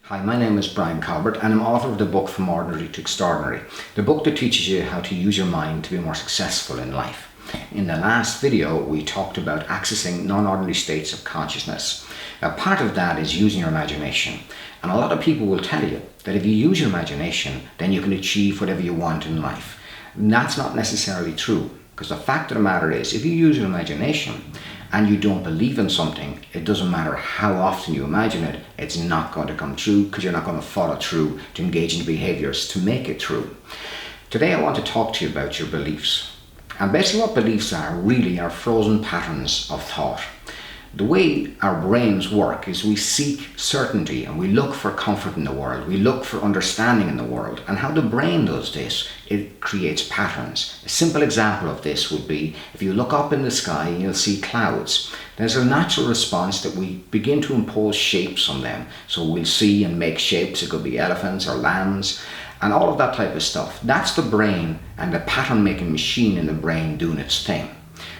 Hi, my name is Brian Colbert and I'm author of the book From Ordinary to Extraordinary, the book that teaches you how to use your mind to be more successful in life. In the last video, we talked about accessing non-ordinary states of consciousness. Now, part of that is using your imagination. And a lot of people will tell you that if you use your imagination, then you can achieve whatever you want in life. And that's not necessarily true, because the fact of the matter is, if you use your imagination and you don't believe in something, it doesn't matter how often you imagine it, it's not going to come true because you're not going to follow through to engage in behaviors to make it true. Today I want to talk to you about your beliefs. And basically what beliefs are really are frozen patterns of thought. The way our brains work is we seek certainty and we look for comfort in the world. We look for understanding in the world. And how the brain does this, it creates patterns. A simple example of this would be if you look up in the sky and you'll see clouds. There's a natural response that we begin to impose shapes on them. So we'll see and make shapes. It could be elephants or lambs and all of that type of stuff. That's the brain and the pattern making machine in the brain doing its thing.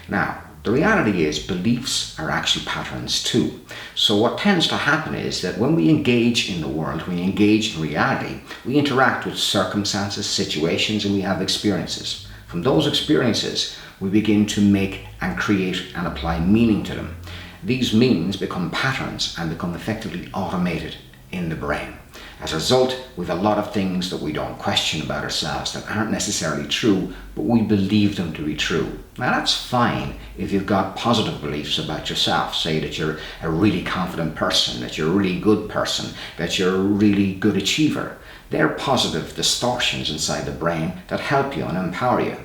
Now, the reality is beliefs are actually patterns too. So what tends to happen is that when we engage in the world, when we engage in reality, we interact with circumstances, situations, and we have experiences. From those experiences, we begin to make and create and apply meaning to them. These meanings become patterns and become effectively automated in the brain. As a result, we have a lot of things that we don't question about ourselves that aren't necessarily true, but we believe them to be true. Now that's fine if you've got positive beliefs about yourself. Say that you're a really confident person, that you're a really good person, that you're a really good achiever. They're positive distortions inside the brain that help you and empower you.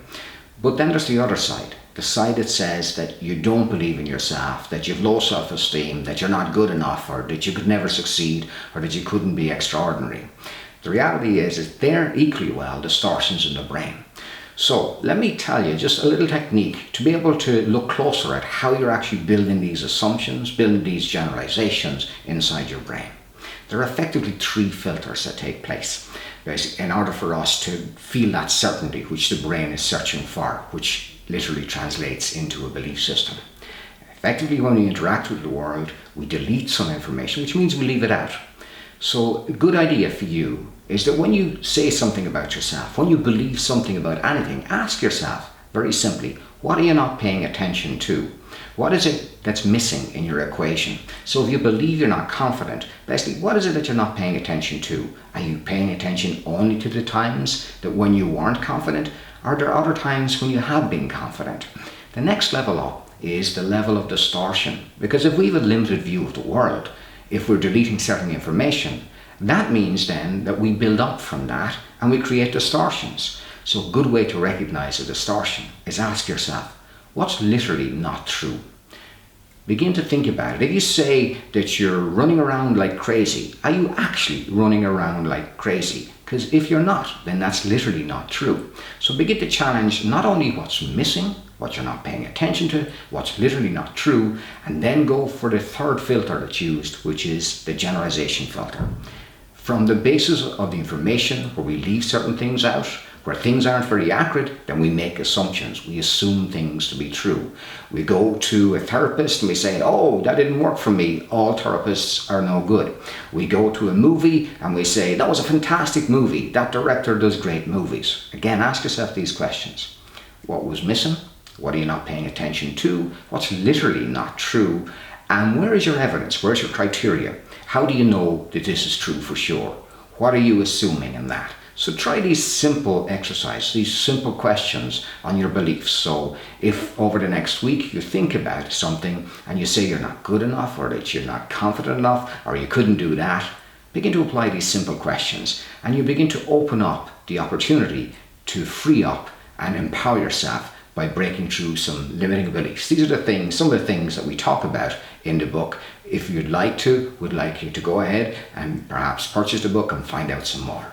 But then there's the other side. The side that says that you don't believe in yourself, that you've low self-esteem, that you're not good enough, or that you could never succeed, or that you couldn't be extraordinary. The reality is they're equally well distortions in the brain. So let me tell you just a little technique to be able to look closer at how you're actually building these assumptions, building these generalizations inside your brain. There are effectively three filters that take place in order for us to feel that certainty which the brain is searching for, which literally translates into a belief system. Effectively, when we interact with the world, we delete some information, which means we leave it out. So a good idea for you is that when you say something about yourself, when you believe something about anything, ask yourself very simply, what are you not paying attention to? What is it that's missing in your equation? So if you believe you're not confident, basically, what is it that you're not paying attention to? Are you paying attention only to the times that when you weren't confident? Are there other times when you have been confident? The next level up is the level of distortion. Because if we have a limited view of the world, if we're deleting certain information, that means then that we build up from that and we create distortions. So a good way to recognize a distortion is ask yourself, what's literally not true? Begin to think about it. If you say that you're running around like crazy, are you actually running around like crazy? Because if you're not, then that's literally not true. So begin to challenge not only what's missing, what you're not paying attention to, what's literally not true, and then go for the third filter that's used, which is the generalization filter. From the basis of the information where we leave certain things out, where things aren't very accurate, then we make assumptions. We assume things to be true. We go to a therapist and we say, oh, that didn't work for me. All therapists are no good. We go to a movie and we say, that was a fantastic movie. That director does great movies. Again, ask yourself these questions. What was missing? What are you not paying attention to? What's literally not true? And where is your evidence? Where's your criteria? How do you know that this is true for sure? What are you assuming in that? So try these simple exercises, these simple questions on your beliefs. So if over the next week you think about something and you say you're not good enough or that you're not confident enough or you couldn't do that, begin to apply these simple questions and you begin to open up the opportunity to free up and empower yourself by breaking through some limiting beliefs. These are the things, some of the things that we talk about in the book. If you'd like to, we'd like you to go ahead and perhaps purchase the book and find out some more.